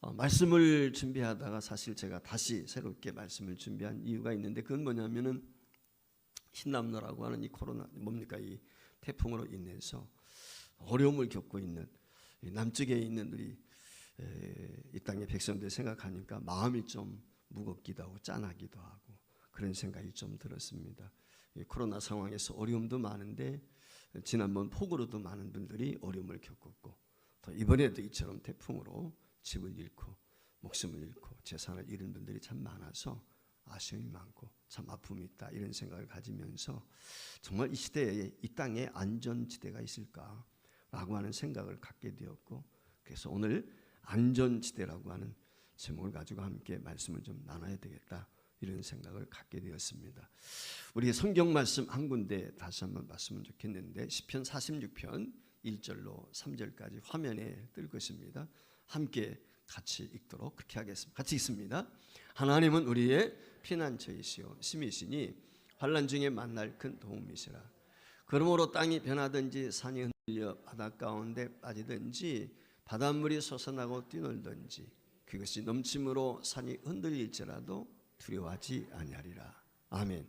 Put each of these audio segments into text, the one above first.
말씀을 준비하다가 사실 제가 다시 새롭게 말씀을 준비한 이유가 있는데, 그건 뭐냐면은 신남노라고 하는 이 코로나 이 태풍으로 인해서 어려움을 겪고 있는 남쪽에 있는 우리 이 땅의 백성들 생각하니까 마음이 좀 무겁기도 하고 짠하기도 하고 그런 생각이 좀 들었습니다. 이 코로나 상황에서 어려움도 많은데 지난번 폭우로도 많은 분들이 어려움을 겪었고, 또 이번에도 이처럼 태풍으로 집을 잃고 목숨을 잃고 재산을 잃은 분들이 참 많아서 아쉬움이 많고 참 아픔이 있다, 이런 생각을 가지면서 정말 이 시대에 이 땅에 안전지대가 있을까라고 하는 생각을 갖게 되었고, 그래서 오늘 안전지대라고 하는 제목을 가지고 함께 말씀을 좀 나눠야 되겠다, 이런 생각을 갖게 되었습니다. 우리 성경 말씀 한 군데 다시 한번 봤으면 좋겠는데, 시편 46편 1절로 3절까지 화면에 뜰 것입니다. 함께 같이 읽도록 그렇게 하겠습니다. 같이 읽습니다. 하나님은 우리의 피난처이시오 심이시니 환난 중에 만날 큰 도움이시라. 그러므로 땅이 변하든지 산이 흔들려 바닷 가운데 빠지든지 바닷물이 솟아나고 뛰놀든지 그것이 넘침으로 산이 흔들릴지라도 두려워하지 아니하리라. 아멘.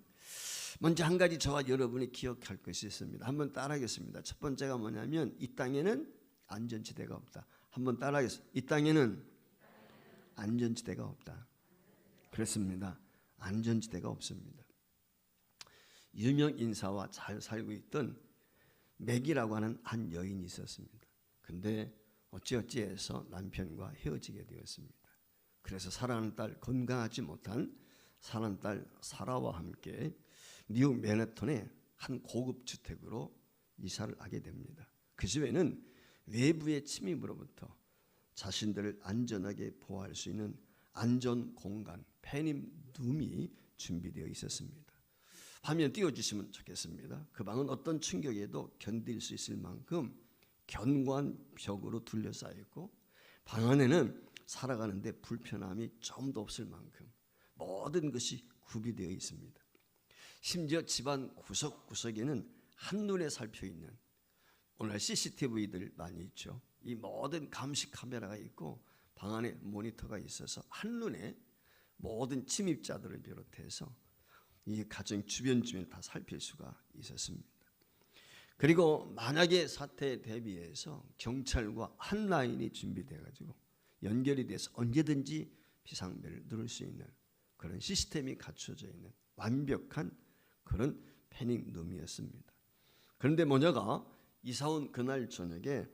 먼저 한 가지 저와 여러분이 기억할 것이 있습니다. 한번 따라하겠습니다. 첫 번째가 뭐냐면 이 땅에는 안전지대가 없다. 한번 따라하겠습니다. 이 땅에는 안전지대가 없다. 그렇습니다. 안전지대가 없습니다. 유명 인사와 잘 살고 있던 맥이라고 하는 한 여인이 있었습니다. 근데 어찌어찌해서 남편과 헤어지게 되었습니다. 그래서 사랑하는 딸, 건강하지 못한 사랑하는 딸 사라와 함께 미국 맨해튼의 한 고급 주택으로 이사를 하게 됩니다. 그 집에는 외부의 침입으로부터 자신들을 안전하게 보호할 수 있는 안전 공간, 패닉룸이 준비되어 있었습니다. 화면 띄워주시면 좋겠습니다. 그 방은 어떤 충격에도 견딜 수 있을 만큼 견고한 벽으로 둘러싸여 있고, 방 안에는 살아가는데 불편함이 좀도 없을 만큼 모든 것이 구비되어 있습니다. 심지어 집안 구석구석에는 한눈에 살펴있는, 오늘 CCTV들 많이 있죠. 이 모든 감시 카메라가 있고 방 안에 모니터가 있어서 한눈에 모든 침입자들을 비롯해서 이 가정 주변 다 살필 수가 있었습니다. 그리고 만약에 사태에 대비해서 경찰과 한 라인이 준비되어 가지고 연결이 돼서 언제든지 비상벨을 누를 수 있는 그런 시스템이 갖춰져 있는 완벽한 그런 패닉룸이었습니다. 그런데 모녀가 이사온 그날 저녁에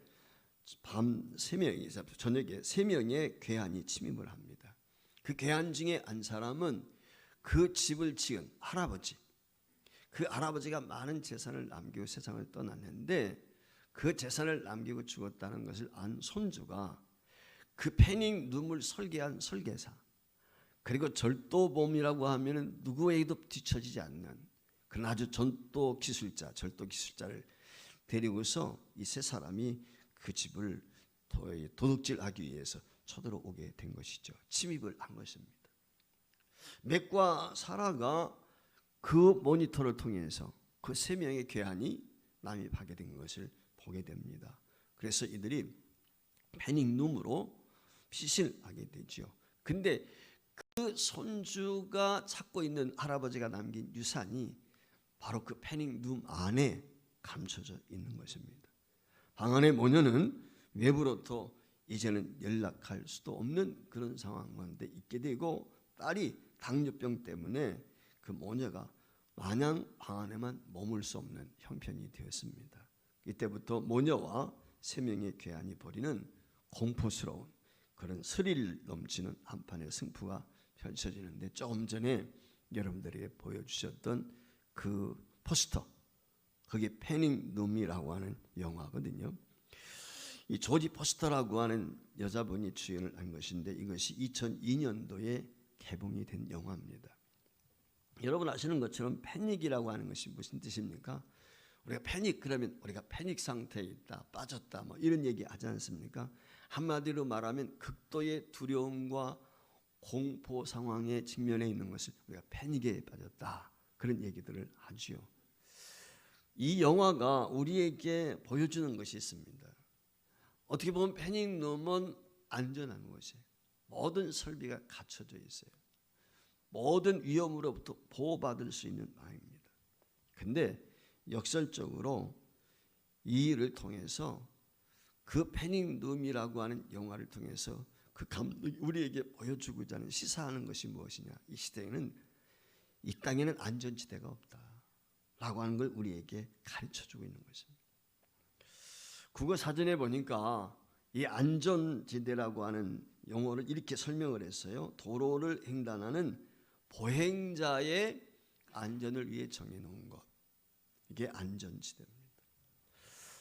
저녁에 3명의 괴한이 침입을 합니다. 그 괴한 중에 한 사람은 그 집을 지은 할아버지, 그 할아버지가 많은 재산을 남기고 세상을 떠났는데 그 재산을 남기고 죽었다는 것을 안 손주가 그 패닉룸을 설계한 설계사, 그리고 절도범이라고 하면 누구에게도 뒤처지지 않는 그런 아주 절도 기술자를 데리고서 이 세 사람이 그 집을 도둑질하기 위해서 쳐들어오게 된 것이죠. 침입을 한 것입니다. 맥과 사라가 그 모니터를 통해서 그 3명의 괴한이 남입하게 된 것을 보게 됩니다. 그래서 이들이 패닉룸으로 피신하게 되죠. 근데 그 손주가 찾고 있는 할아버지가 남긴 유산이 바로 그 패닉룸 안에 감춰져 있는 것입니다. 방 안에 모녀는 외부로부터 이제는 연락할 수도 없는 그런 상황 가운데 있게 되고, 딸이 당뇨병 때문에 그 모녀가 마냥 방 안에만 머물 수 없는 형편이 되었습니다. 이때부터 모녀와 3명의 괴한이 벌이는 공포스러운 그런 스릴 넘치는 한판의 승부가 펼쳐지는데, 조금 전에 여러분들에게 보여주셨던 그 포스터, 그게 패닉룸이라고 하는 영화거든요. 이 조지 포스터라고 하는 여자분이 주연을 한 것인데 이것이 2002년도에 개봉이 된 영화입니다. 여러분 아시는 것처럼 패닉이라고 하는 것이 무슨 뜻입니까? 우리가 패닉 그러면 우리가 패닉 상태에 있다, 빠졌다 뭐 이런 얘기 하지 않습니까? 한마디로 말하면 극도의 두려움과 공포 상황에 직면해 있는 것을 우리가 패닉에 빠졌다, 그런 얘기들을 하지요. 이 영화가 우리에게 보여주는 것이 있습니다. 어떻게 보면 패닉룸은 안전한 곳이에요. 모든 설비가 갖춰져 있어요. 모든 위험으로부터 보호받을 수 있는 마을입니다. 근데 역설적으로 이 일을 통해서 그 패닝 룸이라고 하는 영화를 통해서 그 감독이 우리에게 보여주고자 하는 시사하는 것이 무엇이냐. 이 시대에는 이 땅에는 안전지대가 없다라고 하는 걸 우리에게 가르쳐주고 있는 것입니다. 국어 사전에 보니까 이 안전지대라고 하는 용어를 이렇게 설명을 했어요. 도로를 횡단하는 보행자의 안전을 위해 정해놓은 것. 이게 안전지대입니다.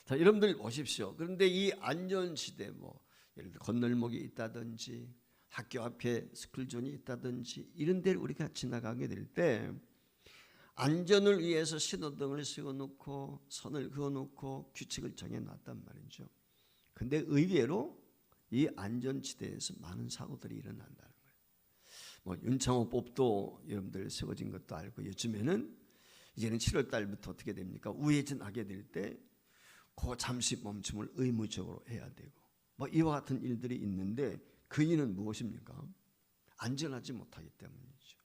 자, 여러분들 보십시오. 그런데 이 안전지대 예를 들어 건널목이 있다든지 학교 앞에 스쿨존이 있다든지 이런 데를 우리가 지나가게 될 때 안전을 위해서 신호등을 세워놓고 선을 그어놓고 규칙을 정해놨단 말이죠. 근데 의외로 이 안전지대에서 많은 사고들이 일어난다는 거예요. 윤창호법도 여러분들 세워진 것도 알고 요즘에는 이제는 7월 달부터 어떻게 됩니까? 우회전하게 될 때 그 잠시 멈춤을 의무적으로 해야 되고 이와 같은 일들이 있는데 그 이유는 무엇입니까? 안전하지 못하기 때문이죠.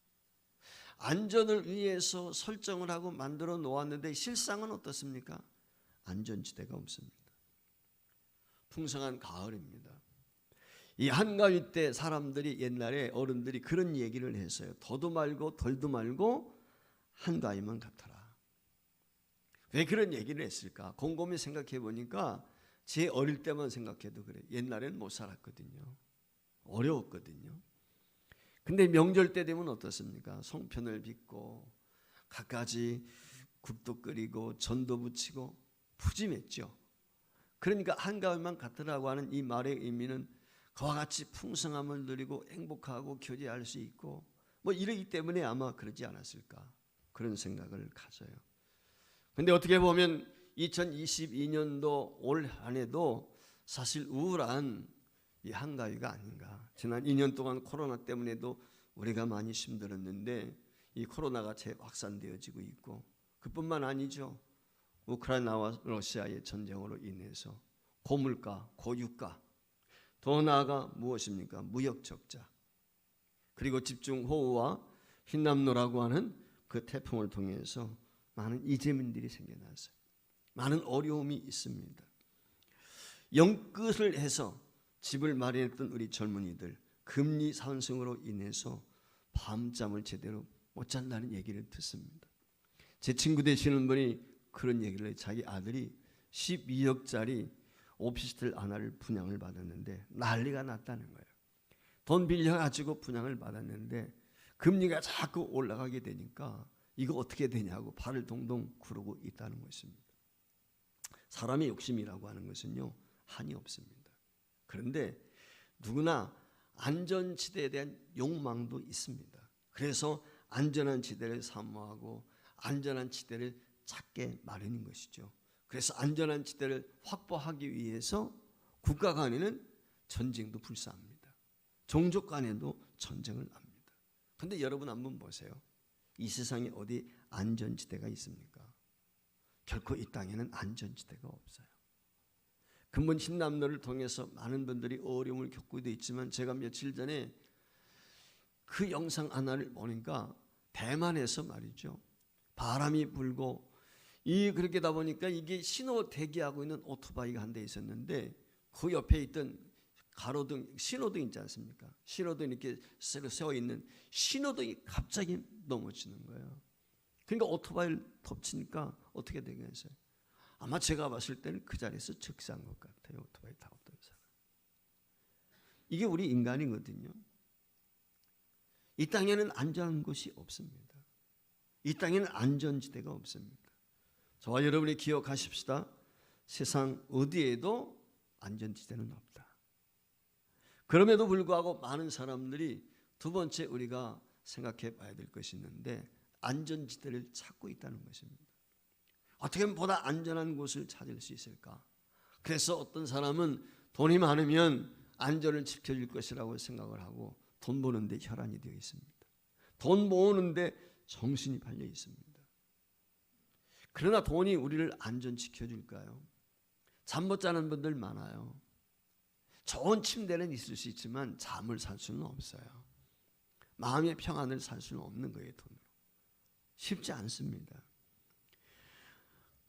안전을 위해서 설정을 하고 만들어 놓았는데 실상은 어떻습니까? 안전지대가 없습니다. 풍성한 가을입니다. 이 한가위 때 사람들이 옛날에 어른들이 그런 얘기를 했어요. 더도 말고 덜도 말고 한가위만 같아라. 왜 그런 얘기를 했을까? 곰곰이 생각해 보니까 제 어릴 때만 생각해도 그래. 옛날에는 못 살았거든요. 어려웠거든요. 근데 명절 때 되면 어떻습니까? 송편을 빚고 갖가지 국도 끓이고 전도 부치고 푸짐했죠. 그러니까 한가위만 같으라고 하는 이 말의 의미는 그와 같이 풍성함을 누리고 행복하고 교제할 수 있고 이러기 때문에 아마 그러지 않았을까 그런 생각을 가져요. 근데 어떻게 보면 2022년도 올 한 해도 사실 우울한 이 한가위가 아닌가. 지난 2년 동안 코로나 때문에도 우리가 많이 힘들었는데 이 코로나가 재확산되어지고 있고 그뿐만 아니죠. 우크라이나와 러시아의 전쟁으로 인해서 고물가, 고유가, 더 나아가 무엇입니까? 무역 적자, 그리고 집중호우와 흰남노라고 하는 그 태풍을 통해서 많은 이재민들이 생겨났어요. 많은 어려움이 있습니다. 영끝을 해서 집을 마련했던 우리 젊은이들 금리 상승으로 인해서 밤잠을 제대로 못 잔다는 얘기를 듣습니다. 제 친구 되시는 분이 그런 얘기를 해요. 자기 아들이 12억짜리 오피스텔 하나를 분양을 받았는데 난리가 났다는 거예요. 돈 빌려가지고 분양을 받았는데 금리가 자꾸 올라가게 되니까 이거 어떻게 되냐고 발을 동동 구르고 있다는 것입니다. 사람의 욕심이라고 하는 것은요 한이 없습니다. 그런데 누구나 안전지대에 대한 욕망도 있습니다. 그래서 안전한 지대를 사모하고 안전한 지대를 찾게 마련인 것이죠. 그래서 안전한 지대를 확보하기 위해서 국가 간에는 전쟁도 불사합니다. 종족 간에도 전쟁을 합니다. 그런데 여러분 한번 보세요. 이 세상에 어디 안전지대가 있습니까? 결코 이 땅에는 안전지대가 없어요. 근본 흰남노를 통해서 많은 분들이 어려움을 겪고 있지만 제가 며칠 전에 그 영상 하나를 보니까 대만에서 말이죠. 바람이 불고 그렇게다 보니까 이게 신호 대기하고 있는 오토바이가 한 대 있었는데 그 옆에 있던 가로등, 신호등 있지 않습니까? 신호등 이렇게 세워 있는 신호등이 갑자기 넘어지는 거예요. 그러니까 오토바이를 덮치니까 어떻게 되겠어요? 아마 제가 봤을 때는 그 자리에서 즉사한 것 같아요. 오토바이 타고 있던 사람. 이게 우리 인간이거든요. 이 땅에는 안전한 곳이 없습니다. 이 땅에는 안전지대가 없습니다. 저와 여러분이 기억하십시다. 세상 어디에도 안전지대는 없다. 그럼에도 불구하고 많은 사람들이 두 번째 우리가 생각해 봐야 될 것이 있는데 안전지대를 찾고 있다는 것입니다. 어떻게 하면 보다 안전한 곳을 찾을 수 있을까? 그래서 어떤 사람은 돈이 많으면 안전을 지켜줄 것이라고 생각을 하고 돈 버는데 혈안이 되어 있습니다. 돈 모으는데 정신이 팔려 있습니다. 그러나 돈이 우리를 안전 지켜줄까요? 잠 못 자는 분들 많아요. 좋은 침대는 있을 수 있지만 잠을 살 수는 없어요. 마음의 평안을 살 수는 없는 거예요. 돈으로. 쉽지 않습니다.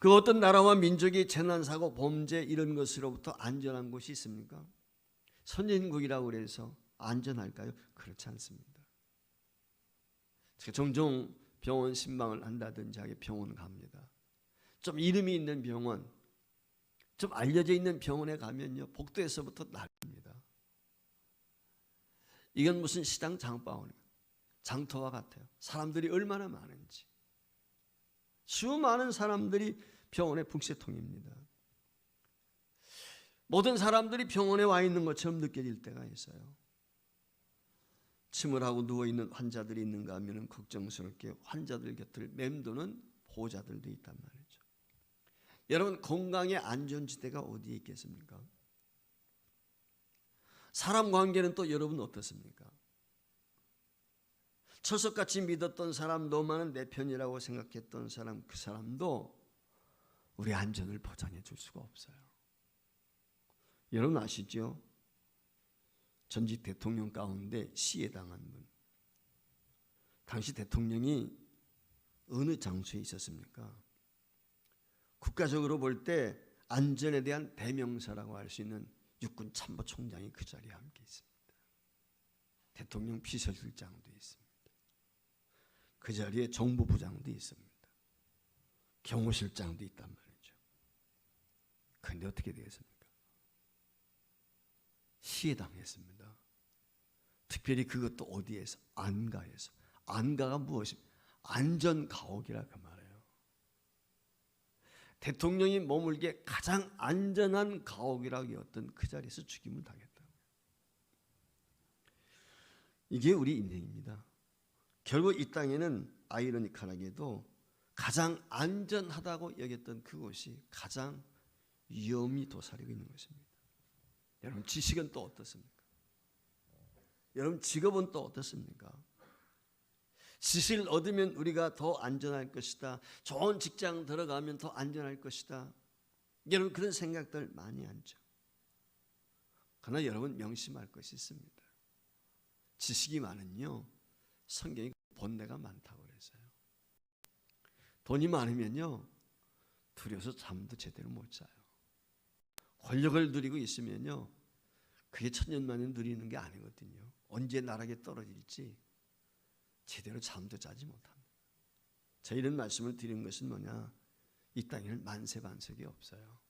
그 어떤 나라와 민족이 재난사고, 범죄 이런 것으로부터 안전한 곳이 있습니까? 선진국이라고 그래서 안전할까요? 그렇지 않습니다. 제가 종종 병원 신방을 한다든지 하게 병원 갑니다. 좀 이름이 있는 병원, 좀 알려져 있는 병원에 가면요, 복도에서부터 난립니다. 이건 무슨 시장 장터와 같아요. 사람들이 얼마나 많은지. 수많은 사람들이 병원의 북새통입니다. 모든 사람들이 병원에 와 있는 것처럼 느껴질 때가 있어요. 침을 하고 누워있는 환자들이 있는가 하면 걱정스럽게 환자들 곁을 맴도는 보호자들도 있단 말이죠. 여러분, 건강의 안전지대가 어디에 있겠습니까? 사람 관계는 또 여러분 어떻습니까? 철석같이 믿었던 사람, 너만은 내 편이라고 생각했던 사람, 그 사람도 우리 안전을 보장해 줄 수가 없어요. 여러분 아시죠? 전직 대통령 가운데 시해당한 분. 당시 대통령이 어느 장소에 있었습니까? 국가적으로 볼 때 안전에 대한 대명사라고 할 수 있는 육군 참모총장이 그 자리에 함께 있습니다. 대통령 비서실장도 있습니다. 그 자리에 정보부장도 있습니다. 경호실장도 있단 말이죠. 그런데 어떻게 되겠습니까? 시해당했습니다. 특별히 그것도 어디에서? 안가에서. 안가가 무엇입니까? 안전가옥이라 그 말이에요. 대통령이 머물기에 가장 안전한 가옥이라고 여겼던 그 자리에서 죽임을 당했다. 이게 우리 인생입니다. 결국 이 땅에는 아이러니컬하게도 가장 안전하다고 여겼던 그곳이 가장 위험이 도사리고 있는 것입니다. 여러분, 지식은 또 어떻습니까? 여러분, 직업은 또 어떻습니까? 지식을 얻으면 우리가 더 안전할 것이다. 좋은 직장 들어가면 더 안전할 것이다. 여러분, 그런 생각들 많이 하죠. 그러나 여러분, 명심할 것이 있습니다. 지식이 많은요, 성경이 본내가 많다고 그랬어요. 돈이 많으면요, 두려워서 잠도 제대로 못 자요. 권력을 누리고 있으면요, 그게 천년만에 누리는 게 아니거든요. 언제 나락에 떨어질지 제대로 잠도 자지 못합니다. 자, 이런 말씀을 드리는 것은 뭐냐? 이 땅에는 만세반석이 없어요.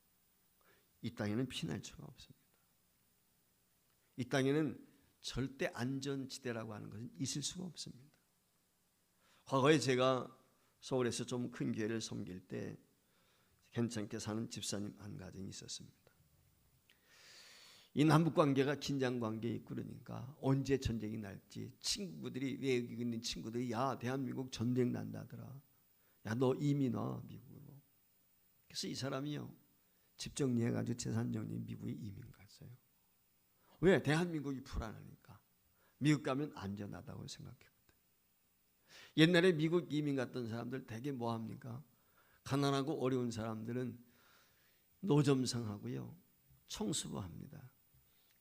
이 땅에는 피날처가 없습니다. 이 땅에는 절대 안전지대라고 하는 것은 있을 수가 없습니다. 과거에 제가 서울에서 좀 큰 교회를 섬길 때 괜찮게 사는 집사님 한 가정이 있었습니다. 이 남북관계가 긴장관계에 있고 그러니까 언제 전쟁이 날지 친구들이, 외국에 있는 친구들이 야, 대한민국 전쟁 난다더라. 야, 너 이민 와, 미국으로. 그래서 이 사람이요, 집 정리해가지고 재산 정리 미국에 이민 갔어요. 왜? 대한민국이 불안하니까. 미국 가면 안전하다고 생각했거든. 옛날에 미국 이민 갔던 사람들 되게 뭐 합니까? 가난하고 어려운 사람들은 노점상하고요, 청수부 합니다.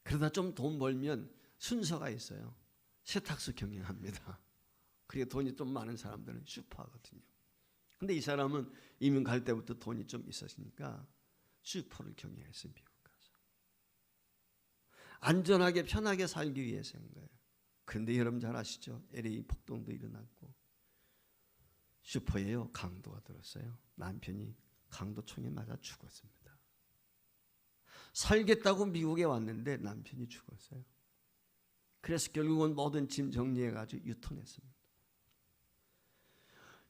그러다 좀 돈 벌면 순서가 있어요. 세탁소 경영합니다. 그리고 돈이 좀 많은 사람들은 슈퍼하거든요. 근데 이 사람은 이민 갈 때부터 돈이 좀 있었으니까 슈퍼를 경영했어요. 미국 가서. 안전하게 편하게 살기 위해서 한 거예요. 그런데 여러분 잘 아시죠? LA 폭동도 일어났고 슈퍼에요, 강도가 들었어요. 남편이 강도총에 맞아 죽었습니다. 살겠다고 미국에 왔는데 남편이 죽었어요. 그래서 결국은 모든 짐 정리해가지고 유턴했습니다.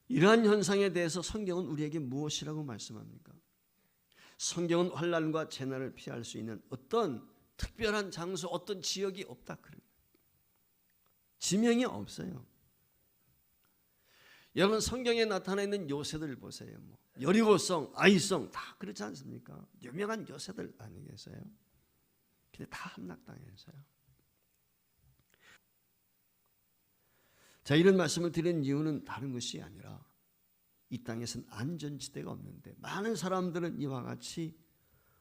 이러한 현상에 대해서 성경은 우리에게 무엇이라고 말씀합니까? 성경은 환난과 재난을 피할 수 있는 어떤 특별한 장소, 어떤 지역이 없다 그래요. 지명이 없어요. 여러분, 성경에 나타나 있는 요새들 보세요. 여리고성, 아이성 다 그렇지 않습니까? 유명한 요새들 아니겠어요? 근데 다 함락당했어요. 자, 이런 말씀을 드리는 이유는 다른 것이 아니라 이 땅에서는 안전지대가 없는데 많은 사람들은 이와 같이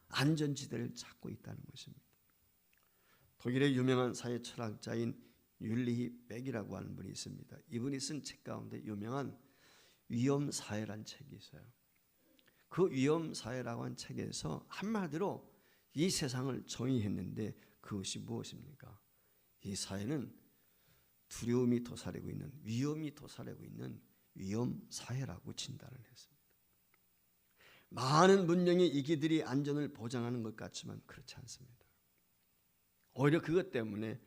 안전지대를 찾고 있다는 것입니다. 독일의 유명한 사회 철학자인 율리히 백이라고 하는 분이 있습니다. 이분이 쓴 책 가운데 유명한 위험사회란 책이 있어요. 그 위험사회라고 하는 책에서 한마디로 이 세상을 정의했는데 그것이 무엇입니까? 이 사회는 두려움이 도사리고 있는, 위험이 도사리고 있는 위험사회라고 진단을 했습니다. 많은 문명의 이기들이 안전을 보장하는 것 같지만 그렇지 않습니다. 오히려 그것 때문에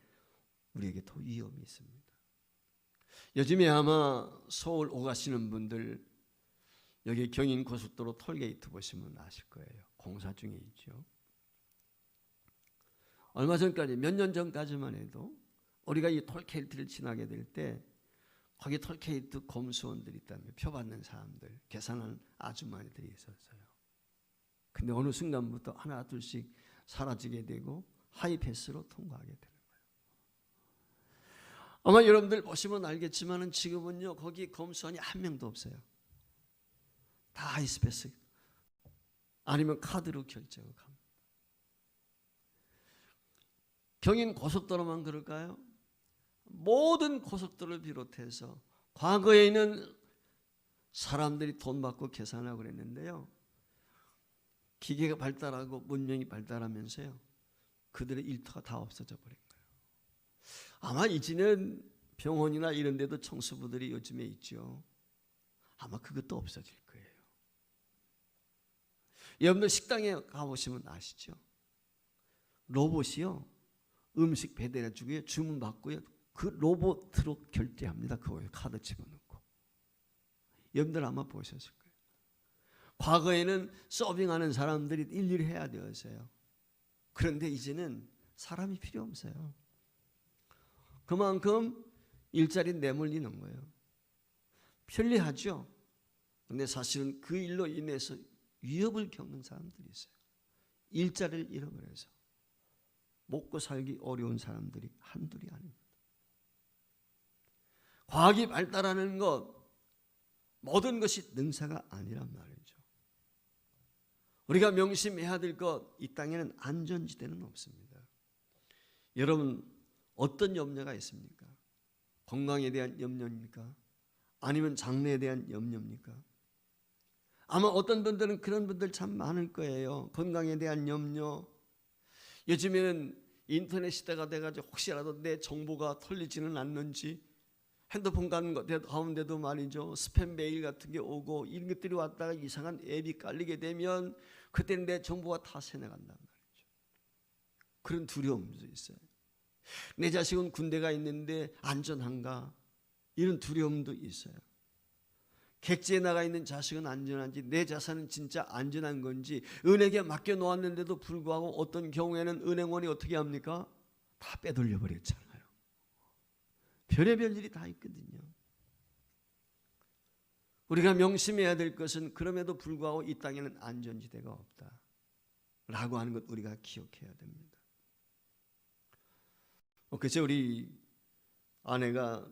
우리에게 더 위험이 있습니다. 요즘에 아마 서울 오가시는 분들 여기 경인 고속도로 톨게이트 보시면 아실 거예요. 공사 중에 있죠. 얼마 전까지, 몇 년 전까지만 해도 우리가 이 톨게이트를 지나게 될 때 거기 톨게이트 검수원들이 있다면, 표받는 사람들, 계산하는 아주머니들이 있었어요. 근데 어느 순간부터 하나 둘씩 사라지게 되고 하이패스로 통과하게 되는 거예요. 아마 여러분들 보시면 알겠지만 지금은요 거기 검수원이 한 명도 없어요. 다 하이패스 아니면 카드로 결제하고 갑니다. 경인 고속도로만 그럴까요? 모든 고속도로를 비롯해서 과거에는 사람들이 돈 받고 계산하고 그랬는데요. 기계가 발달하고 문명이 발달하면서요. 그들의 일터가 다 없어져 버린 거예요. 아마 이제는 병원이나 이런 데도 청소부들이 요즘에 있죠. 아마 그것도 없어질 거예요. 여러분들 식당에 가보시면 아시죠? 로봇이요. 음식 배달해 주고요. 주문 받고요. 그 로봇으로 결제합니다. 그거에 카드 집어넣고. 여러분들 아마 보셨을 거예요. 과거에는 서빙하는 사람들이 일일이 해야 되었어요. 그런데 이제는 사람이 필요 없어요. 그만큼 일자리 내몰리는 거예요. 편리하죠. 그런데 사실은 그 일로 인해서 위협을 겪는 사람들이 있어요. 일자리를 잃어버려서 먹고 살기 어려운 사람들이 한둘이 아닙니다. 과학이 발달하는 것, 모든 것이 능사가 아니란 말이죠. 우리가 명심해야 될 것, 이 땅에는 안전지대는 없습니다. 여러분 어떤 염려가 있습니까? 건강에 대한 염려입니까? 아니면 장래에 대한 염려입니까? 아마 어떤 분들은 그런 분들 참 많을 거예요. 건강에 대한 염려. 요즘에는 인터넷 시대가 돼가지고 혹시라도 내 정보가 털리지는 않는지 핸드폰 가운데도 말이죠. 스팸 메일 같은 게 오고 이런 것들이 왔다가 이상한 앱이 깔리게 되면 그때는 내 정보가 다 새나간단 말이죠. 그런 두려움도 있어요. 내 자식은 군대가 있는데 안전한가? 이런 두려움도 있어요. 객지에 나가 있는 자식은 안전한지, 내 자산은 진짜 안전한 건지, 은행에 맡겨놓았는데도 불구하고 어떤 경우에는 은행원이 어떻게 합니까? 다 빼돌려 버렸잖아요. 별의별 일이 다 있거든요. 우리가 명심해야 될 것은 그럼에도 불구하고 이 땅에는 안전지대가 없다 라고 하는 것 우리가 기억해야 됩니다. 그제 우리 아내가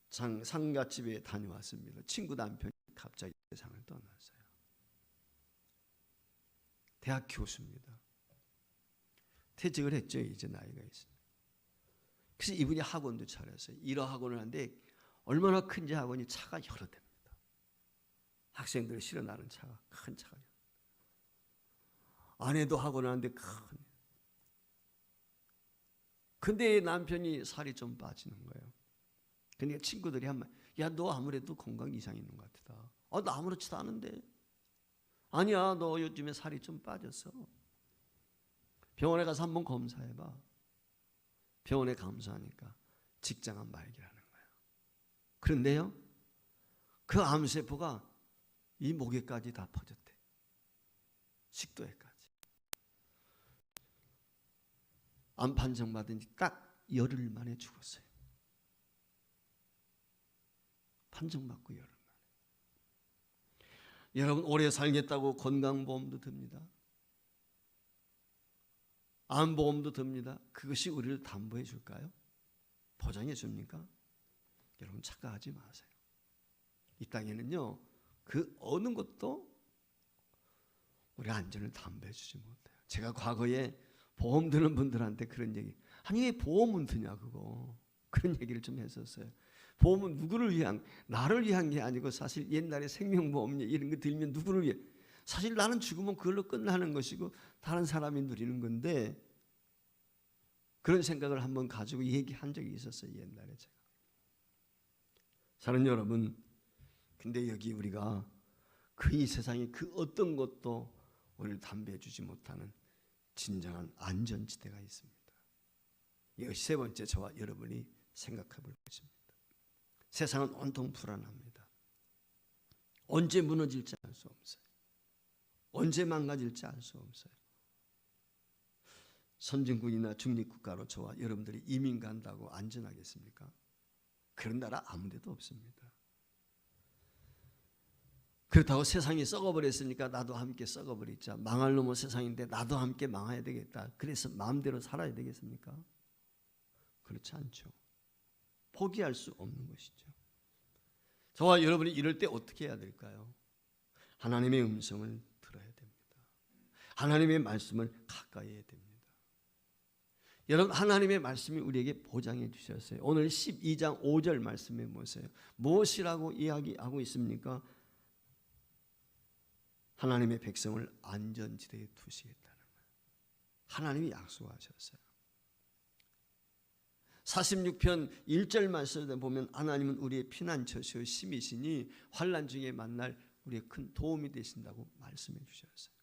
상가집에 다녀왔습니다. 친구 남편이 갑자기 세상을 떠났어요. 대학 교수입니다. 퇴직을 했죠. 이제 나이가 있습니다. 그래서 이분이 학원도 차렸어요. 일어 학원을 하는데 얼마나 큰지 학원이 차가 여러 대입니다. 학생들을 실어나는 차가, 큰 차가. 아내도 학원을 하는데 큰. 근데 남편이 살이 좀 빠지는 거예요. 그러니까 친구들이 한 말, 야, 너 아무래도 건강 이상이 있는 것 같다. 나 아무렇지도 않은데. 아니야, 너 요즘에 살이 좀 빠졌어. 병원에 가서 한번 검사해봐. 병원에 감사하니까 직장암 말기라는 거예요. 그런데요, 그 암세포가 이 목에까지 다 퍼졌대. 식도에까지. 암 판정받은 지 딱 열흘 만에 죽었어요. 판정받고 열흘 만에. 여러분 오래 살겠다고 건강보험도 듭니다. 암보험도 듭니다. 그것이 우리를 담보해 줄까요? 보장해 줍니까? 여러분 착각하지 마세요. 이 땅에는요, 그 어느 것도 우리 안전을 담보해 주지 못해요. 제가 과거에 보험 드는 분들한테 그런 얘기, 아니 왜 보험은 드냐 그거. 그런 얘기를 좀 했었어요. 보험은 누구를 위한, 나를 위한 게 아니고 사실 옛날에 생명보험 이런 거 들면 누구를 위해, 사실 나는 죽으면 그걸로 끝나는 것이고 다른 사람이 누리는 건데, 그런 생각을 한번 가지고 얘기한 적이 있었어요. 옛날에 제가. 사랑하는 여러분, 근데 여기 우리가 그 이 세상에 그 어떤 것도 우리를 담배해 주지 못하는 진정한 안전지대가 있습니다. 이것이 세 번째 저와 여러분이 생각해 볼 것입니다. 세상은 온통 불안합니다. 언제 무너질지 알 수 없어요. 언제 망가질지 알 수 없어요. 선진국이나 중립국가로 저와 여러분들이 이민 간다고 안전하겠습니까? 그런 나라 아무 데도 없습니다. 그렇다고 세상이 썩어버렸으니까 나도 함께 썩어버리자. 망할 놈의 세상인데 나도 함께 망해야 되겠다. 그래서 마음대로 살아야 되겠습니까? 그렇지 않죠. 포기할 수 없는 것이죠. 저와 여러분이 이럴 때 어떻게 해야 될까요? 하나님의 음성을 들어야 됩니다. 하나님의 말씀을 가까이 해야 됩니다. 여러분, 하나님의 말씀이 우리에게 보장해 주셨어요. 오늘 12장 5절 말씀에 무엇이라고 이야기하고 있습니까? 하나님의 백성을 안전지대에 두시겠다는 거예요. 하나님이 약속하셨어요. 46편 1절 말씀에 보면 하나님은 우리의 피난처시오 힘이시니 환난 중에 만날 우리의 큰 도움이 되신다고 말씀해 주셨어요.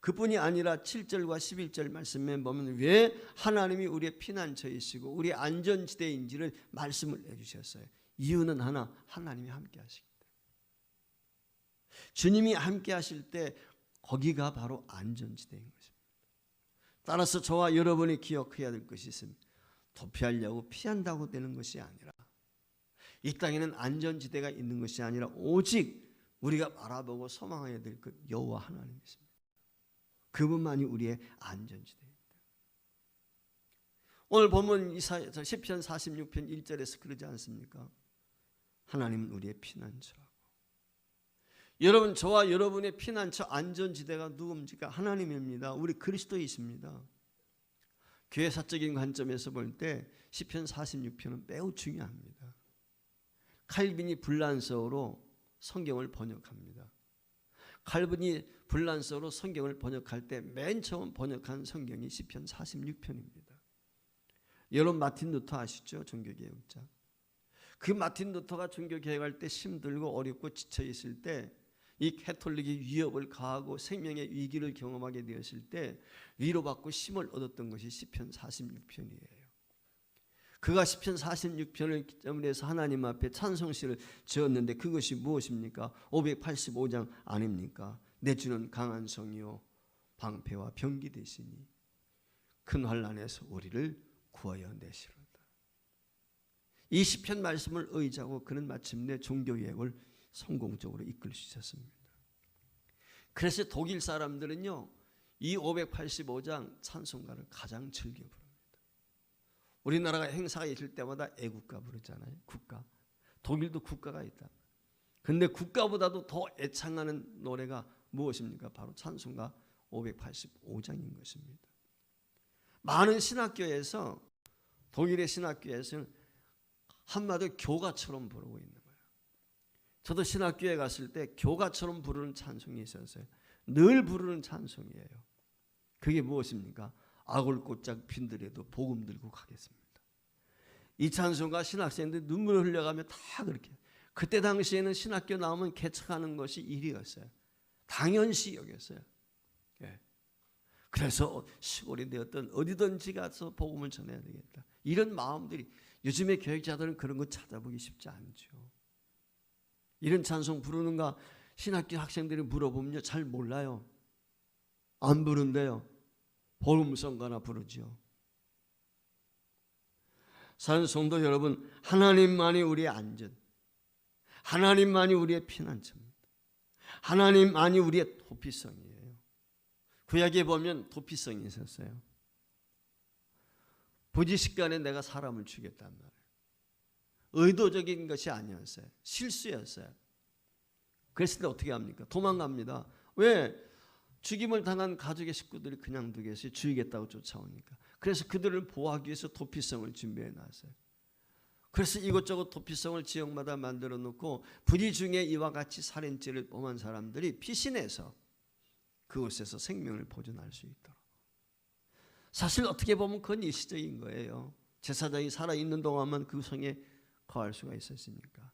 그뿐이 아니라 7절과 11절 말씀에 보면 왜 하나님이 우리의 피난처이시고 우리의 안전지대인지를 말씀을 해주셨어요. 이유는 하나, 하나님이 함께 하시기 때문에. 주님이 함께 하실 때 거기가 바로 안전지대인 것입니다. 따라서 저와 여러분이 기억해야 될 것이 있습니다. 도피하려고 피한다고 되는 것이 아니라, 이 땅에는 안전지대가 있는 것이 아니라 오직 우리가 바라보고 소망해야 될 것 여호와 하나님이십니다. 그분만이 우리의 안전지대입니다. 오늘 보면 시편 46편 1절에서 그러지 않습니까? 하나님은 우리의 피난처라고. 여러분, 저와 여러분의 피난처 안전지대가 누굽니까? 하나님입니다. 우리 그리스도이십니다. 교회사적인 관점에서 볼 때 시편 46편은 매우 중요합니다. 칼빈이 불란서어로 성경을 번역합니다. 칼빈이 불란서어로 성경을 번역할 때 맨 처음 번역한 성경이 시편 46편입니다. 여러분 마틴 루터 아시죠? 종교개혁자. 그 마틴 루터가 종교개혁할 때 힘들고 어렵고 지쳐있을 때 이 캐톨릭이 위협을 가하고 생명의 위기를 경험하게 되었을 때 위로받고 힘을 얻었던 것이 시편 46편이에요. 그가 시편 46편을 기점으로 해서 하나님 앞에 찬송시를 지었는데 그것이 무엇입니까? 585장 아닙니까? 내 주는 강한 성이요 방패와 병기 되시니 큰 환난에서 우리를 구하여 내시로다. 이 시편 말씀을 의지하고 그는 마침내 종교개혁을 성공적으로 이끌 수 있었습니다. 그래서 독일 사람들은요, 이 585장 찬송가를 가장 즐겨 부릅니다. 우리나라가 행사가 있을 때마다 애국가 부르잖아요. 국가. 독일도 국가가 있다. 근데 국가보다도 더 애창하는 노래가 무엇입니까? 바로 찬송가 585장인 것입니다. 많은 신학교에서, 독일의 신학교에서는 한마디로 교가처럼 부르고 있는 거예요. 저도 신학교에 갔을 때 교가처럼 부르는 찬송이 있었어요. 늘 부르는 찬송이에요. 그게 무엇입니까? 아굴꽃짝 핀들에도 복음 들고 가겠습니다. 이 찬송가 신학생들 눈물을 흘려가며 다 그렇게. 그때 당시에는 신학교 나오면 개척하는 것이 일이었어요. 당연시 여겼어요. 예. 그래서 시골이 되었던 어디든지 가서 복음을 전해야 되겠다. 이런 마음들이, 요즘의 교육자들은 그런 거 찾아보기 쉽지 않죠. 이런 찬송 부르는가 신학교 학생들이 물어보면요, 잘 몰라요. 안 부른대요. 복음성가나 부르죠. 사는 성도 여러분, 하나님만이 우리의 안전, 하나님만이 우리의 피난처입니다. 하나님만이 우리의 도피성이에요. 구약에 보면 도피성이 있었어요. 부지식간에 내가 사람을 죽였단 말이에요. 의도적인 것이 아니었어요. 실수였어요. 그랬을 때 어떻게 합니까? 도망갑니다. 왜? 죽임을 당한 가족의 식구들이 그냥 두겠어요? 죽이겠다고 쫓아오니까. 그래서 그들을 보호하기 위해서 도피성을 준비해 놨어요. 그래서 이것저것 도피성을 지역마다 만들어 놓고 불의 중에 이와 같이 살인죄를 범한 사람들이 피신해서 그곳에서 생명을 보존할 수 있도록. 사실 어떻게 보면 그건 일시적인 거예요. 제사장이 살아있는 동안만 그 성에 거할 수가 있었으니까.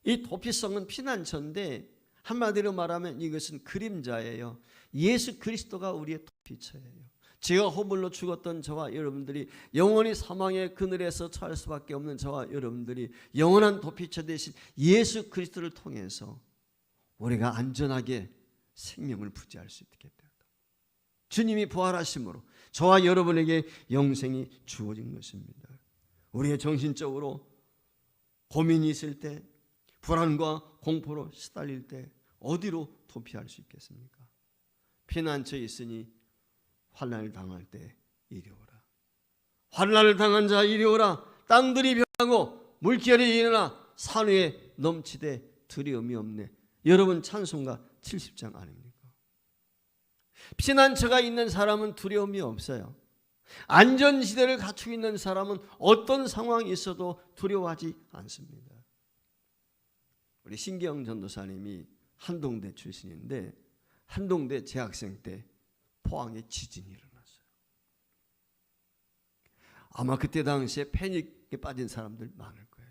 이 도피성은 피난처인데 한마디로 말하면 이것은 그림자예요. 예수 그리스도가 우리의 도피처예요. 죄와 허물로 죽었던 저와 여러분들이 영원히 사망의 그늘에서 처할 수밖에 없는 저와 여러분들이 영원한 도피처 대신 예수 그리스도를 통해서 우리가 안전하게 생명을 부지할 수 있게 되었다. 주님이 부활하심으로 저와 여러분에게 영생이 주어진 것입니다. 우리의 정신적으로 고민이 있을 때, 불안과 공포로 시달릴 때 어디로 도피할 수 있겠습니까? 피난처에 있으니 환난을 당할 때 이리 오라. 환난을 당한 자 이리 오라. 땅들이 변하고 물결이 일어나 산 위에 넘치되 두려움이 없네. 여러분 찬송가 70장 아닙니까? 피난처가 있는 사람은 두려움이 없어요. 안전지대를 갖추고 있는 사람은 어떤 상황이 있어도 두려워하지 않습니다. 우리 신기영 전도사님이 한동대 출신인데 한동대 재학생 때 포항에 지진이 일어났어요. 아마 그때 당시에 패닉에 빠진 사람들 많을 거예요.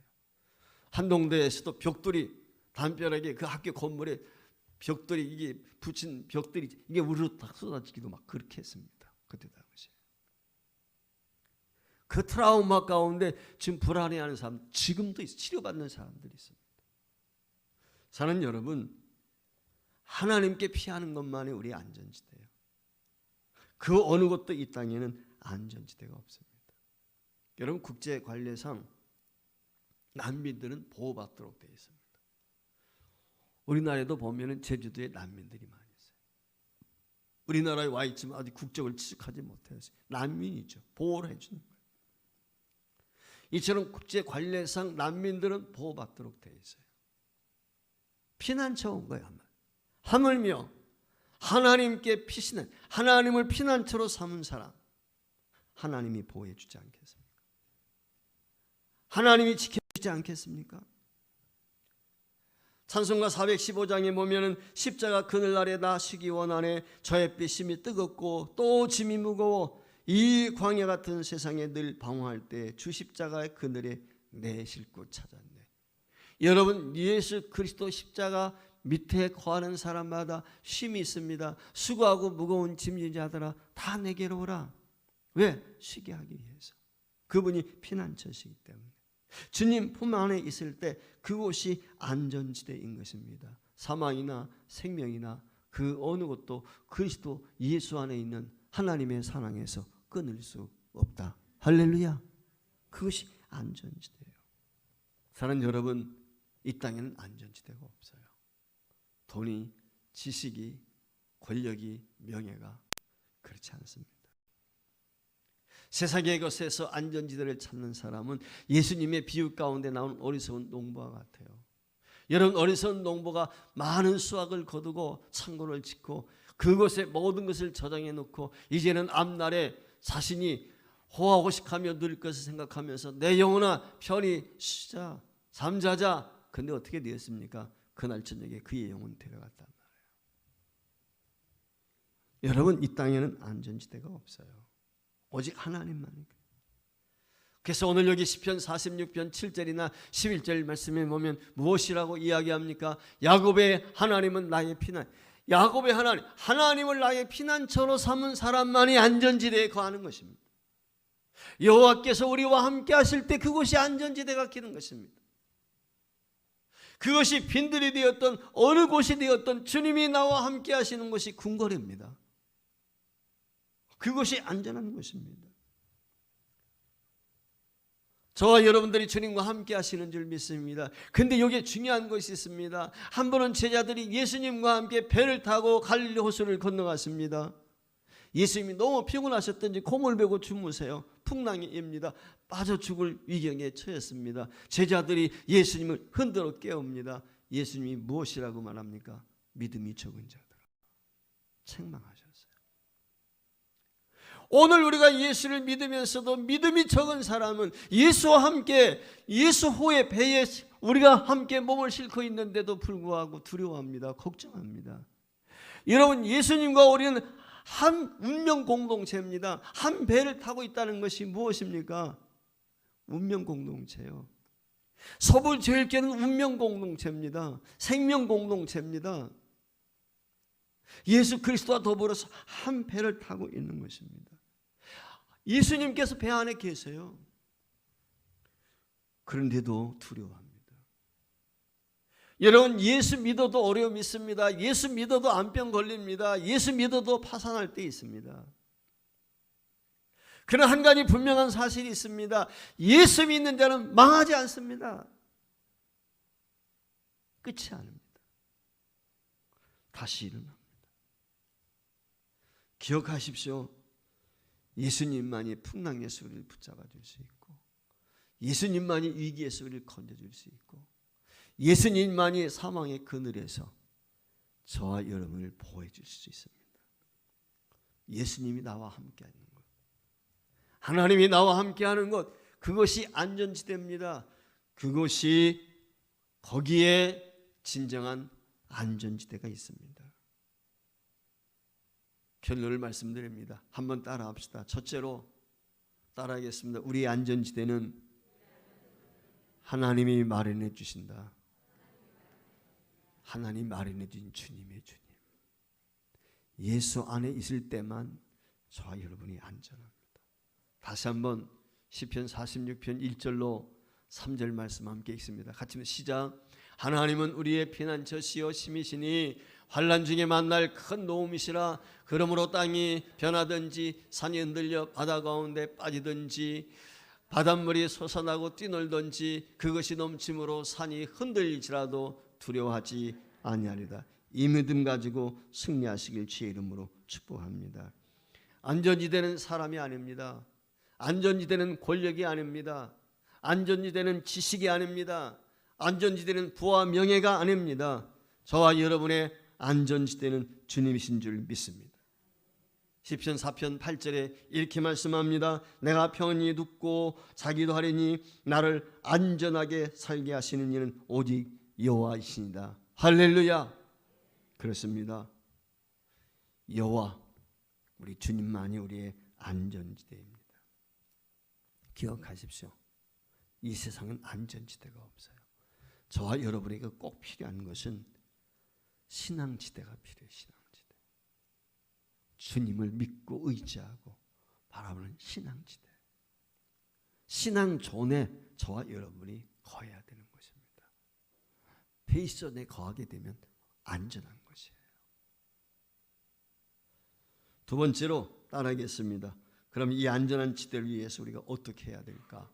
한동대에서도 벽돌이 담벼락에 그 학교 건물에 벽돌이 이게 붙인 벽돌이 이게 우르르 딱 쏟아지기도 막 그렇게 했습니다. 그때 당시에. 그 트라우마 가운데 지금 불안해하는 사람 지금도 있어요. 치료받는 사람들이 있습니다. 사는 여러분, 하나님께 피하는 것만이 우리의 안전지대예요. 그 어느 곳도 이 땅에는 안전지대가 없습니다. 여러분 국제관례상 난민들은 보호받도록 되어 있습니다. 우리나라에도 보면은 제주도에 난민들이 많이 있어요. 우리나라에 와 있지만 아직 국적을 취득하지 못해서 난민이죠. 보호를 해주는 거예요. 이처럼 국제관례상 난민들은 보호받도록 되어 있어요. 피난처 온 거야. 하물며 하나님께 피신한 하나님을 피난처로 삼은 사람 하나님이 보호해 주지 않겠습니까? 하나님이 지켜주지 않겠습니까? 찬송가 415장에 보면은 십자가 그늘날에 나 쉬기 원하네. 저 햇빛 심이 뜨겁고 또 짐이 무거워 이 광야 같은 세상에 늘 방황할 때 주 십자가의 그늘에 내 싣고 찾았네. 여러분 예수 그리스도 십자가 밑에 거하는 사람마다 쉼이 있습니다. 수고하고 무거운 짐진 자들아 다 내게로 오라. 왜? 쉬게 하기 위해서. 그분이 피난처시기 때문에. 주님 품 안에 있을 때 그곳이 안전지대인 것입니다. 사망이나 생명이나 그 어느 것도 그리스도 예수 안에 있는 하나님의 사랑에서 끊을 수 없다. 할렐루야. 그것이 안전지대예요. 사는 여러분, 이 땅에는 안전지대가 없어요. 돈이, 지식이, 권력이, 명예가 그렇지 않습니다. 세상의 것에서 안전지대를 찾는 사람은 예수님의 비유 가운데 나온 어리석은 농부와 같아요. 여러분 어리석은 농부가 많은 수확을 거두고 창고를 짓고 그곳에 모든 것을 저장해 놓고 이제는 앞날에 자신이 호화호식하며 누릴 것을 생각하면서 내 영혼아 편히 쉬자 잠자자. 근데 어떻게 되었습니까? 그날 저녁에 그의 영혼 데려갔단 말이에요. 여러분 이 땅에는 안전지대가 없어요. 오직 하나님만. 그래서 오늘 여기 시편 46편 7절이나 11절 말씀에 보면 무엇이라고 이야기합니까? 야곱의 하나님은 나의 피난. 야곱의 하나님, 하나님을 나의 피난처로 삼은 사람만이 안전지대에 거하는 것입니다. 여호와께서 우리와 함께 하실 때 그곳이 안전지대가 되는 것입니다. 그것이 빈들이 되었던 어느 곳이 되었던 주님이 나와 함께 하시는 것이 궁궐입니다. 그것이 안전한 것입니다. 저와 여러분들이 주님과 함께 하시는 줄 믿습니다. 근데 여기에 중요한 것이 있습니다. 한 번은 제자들이 예수님과 함께 배를 타고 갈릴리 호수를 건너갔습니다. 예수님이 너무 피곤하셨던지 콩을 베고 주무세요. 풍랑입니다. 빠져 죽을 위경에 처했습니다. 제자들이 예수님을 흔들어 깨웁니다. 예수님이 무엇이라고 말합니까? 믿음이 적은 자들아. 책망하셨어요. 오늘 우리가 예수를 믿으면서도 믿음이 적은 사람은 예수와 함께 예수호의 배에 우리가 함께 몸을 싣고 있는데도 불구하고 두려워합니다. 걱정합니다. 여러분, 예수님과 우리는 한 운명 공동체입니다. 한 배를 타고 있다는 것이 무엇입니까? 운명 공동체요. 서부제일교회는 운명 공동체입니다. 생명 공동체입니다. 예수 그리스도와 더불어서 한 배를 타고 있는 것입니다. 예수님께서 배 안에 계세요. 그런데도 두려워합니다. 여러분, 예수 믿어도 어려움이 있습니다. 예수 믿어도 암병 걸립니다. 예수 믿어도 파산할 때 있습니다. 그러나 한 가지 분명한 사실이 있습니다. 예수 믿는 자는 망하지 않습니다. 끝이 아닙니다. 다시 일어납니다. 기억하십시오. 예수님만이 풍랑에서 우리를 붙잡아 줄 수 있고, 예수님만이 위기에서 우리를 건져줄 수 있고, 예수님만이 사망의 그늘에서 저와 여러분을 보호해 줄 수 있습니다. 예수님이 나와 함께하는 것, 하나님이 나와 함께하는 것, 그것이 안전지대입니다. 그것이 거기에 진정한 안전지대가 있습니다. 결론을 말씀드립니다. 한번 따라합시다. 첫째로 따라하겠습니다. 우리의 안전지대는 하나님이 마련해 주신다. 하나님 마련해 주신 주님의 주님. 예수 안에 있을 때만 저와 여러분이 안전합니다. 다시 한번 시편 46편 1절로 3절 말씀 함께 읽습니다. 같이 시작. 하나님은 우리의 피난처시요 힘이시니 환난 중에 만날 큰 도움이시라. 그러므로 땅이 변하든지 산이 흔들려 바다 가운데 빠지든지 바닷물이 솟아나고 뛰놀든지 그것이 넘침으로 산이 흔들릴지라도 두려워하지 아니하리다. 이 믿음 가지고 승리하시길 주의 이름으로 축복합니다. 안전지대는 사람이 아닙니다. 안전지대는 권력이 아닙니다. 안전지대는 지식이 아닙니다. 안전지대는 부와 명예가 아닙니다. 저와 여러분의 안전지대는 주님이신 줄 믿습니다. 시편 4편 8절에 이렇게 말씀합니다. 내가 평안히 눕고 자기도 하리니 나를 안전하게 살게 하시는 이는 오직 여호와이시니라. 할렐루야. 그렇습니다. 여호와, 우리 주님만이 우리의 안전지대입니다. 기억하십시오. 이 세상은 안전지대가 없어요. 저와 여러분에게 꼭 필요한 것은 신앙지대가 필요해요. 신앙지대. 주님을 믿고 의지하고 바라보는 신앙지대. 신앙존에 저와 여러분이 거해야 되는 것입니다. 페이스존에 거하게 되면 안전한 것이에요. 두 번째로 따라하겠습니다. 그럼 이 안전한 지대를 위해서 우리가 어떻게 해야 될까?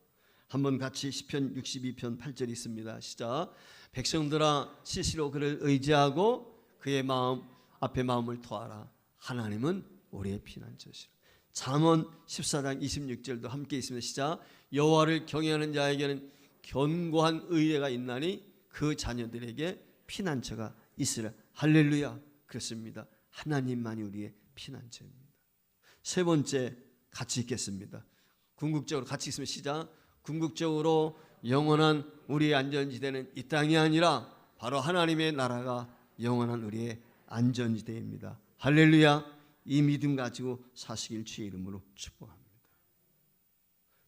한번 같이 시편 62편 8절 있습니다. 시작. 백성들아 시시로 그를 의지하고 그의 마음 앞에 마음을 토하라. 하나님은 우리의 피난처시라. 잠언 14장 26절도 함께 있습니다. 시작. 여호와를 경외하는 자에게는 견고한 의뢰가 있나니 그 자녀들에게 피난처가 있으라. 할렐루야. 그렇습니다. 하나님만이 우리의 피난처입니다. 세 번째 같이 읽겠습니다. 궁극적으로 같이 읽으면 시작. 궁극적으로 영원한 우리의 안전지대는 이 땅이 아니라 바로 하나님의 나라가 영원한 우리의 안전지대입니다. 할렐루야. 이 믿음 가지고 사시길 주의 이름으로 축복합니다.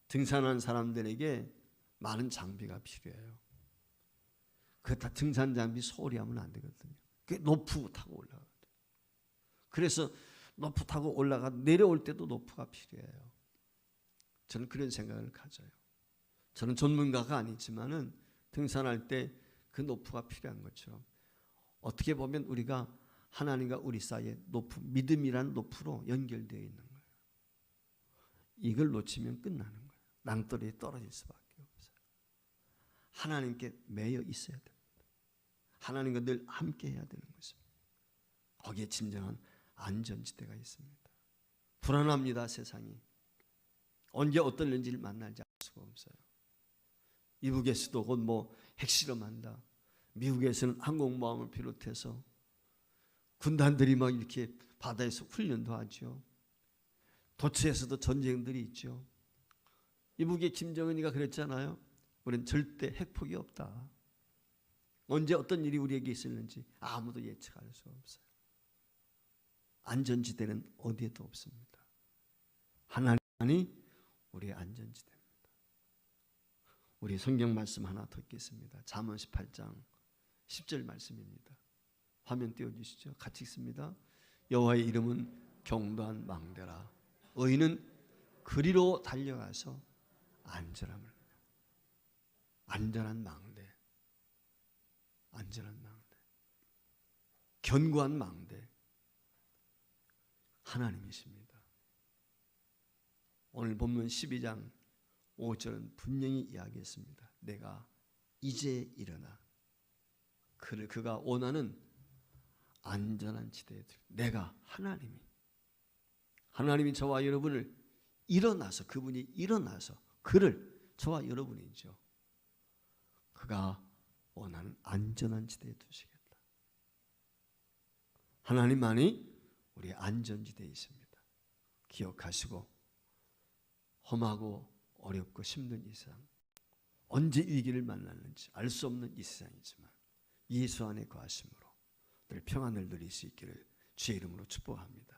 등산한 사람들에게 많은 장비가 필요해요. 그 다 등산 장비 소홀히 하면 안 되거든요. 그게 높이 타고 올라가요. 그래서 높이 타고 올라가 내려올 때도 높이가 필요해요. 저는 그런 생각을 가져요. 저는 전문가가 아니지만은 등산할 때 그 높이가 필요한 것처럼 어떻게 보면 우리가 하나님과 우리 사이에 높이, 믿음이라는 높이로 연결되어 있는 거예요. 이걸 놓치면 끝나는 거예요. 낭떠러지에 떨어질 수밖에 없어요. 하나님께 매여 있어야 됩니다. 하나님과 늘 함께 해야 되는 것입니다. 거기에 진정한 안전지대가 있습니다. 불안합니다. 세상이. 언제 어떤 일을 만날지 알 수가 없어요. 이북에서도 곧 핵실험한다. 미국에서는 항공모함을 비롯해서 군단들이 막 이렇게 바다에서 훈련도 하죠. 도처에서도 전쟁들이 있죠. 이북의 김정은이가 그랬잖아요. 우리는 절대 핵폭이 없다. 언제 어떤 일이 우리에게 있을는지 아무도 예측할 수 없어요. 안전지대는 어디에도 없습니다. 하나님만이 우리의 안전지대입니다. 우리 성경 말씀 하나 더 읽겠습니다. 잠언 18장 10절 말씀입니다. 화면 띄워주시죠. 같이 읽습니다. 여호와의 이름은 경도한 망대라. 의인은 그리로 달려가서 안전함을. 안전한 망대. 안전한 망대. 견고한 망대. 하나님이십니다. 오늘 본문 12장 5절은 분명히 이야기했습니다. 내가 이제 일어나 그가 원하는 안전한 지대에 내가 하나님이 저와 여러분을 일어나서 그분이 일어나서 그를 저와 여러분이죠. 그가 원하는 안전한 지대에 두시겠다. 하나님만이 우리의 안전지대에 있습니다. 기억하시고 험하고 어렵고 힘든 이 세상 언제 위기를 만나는지 알 수 없는 이 세상이지만 예수 안에 거하심으로 늘 평안을 누릴 수 있기를 주의 이름으로 축복합니다.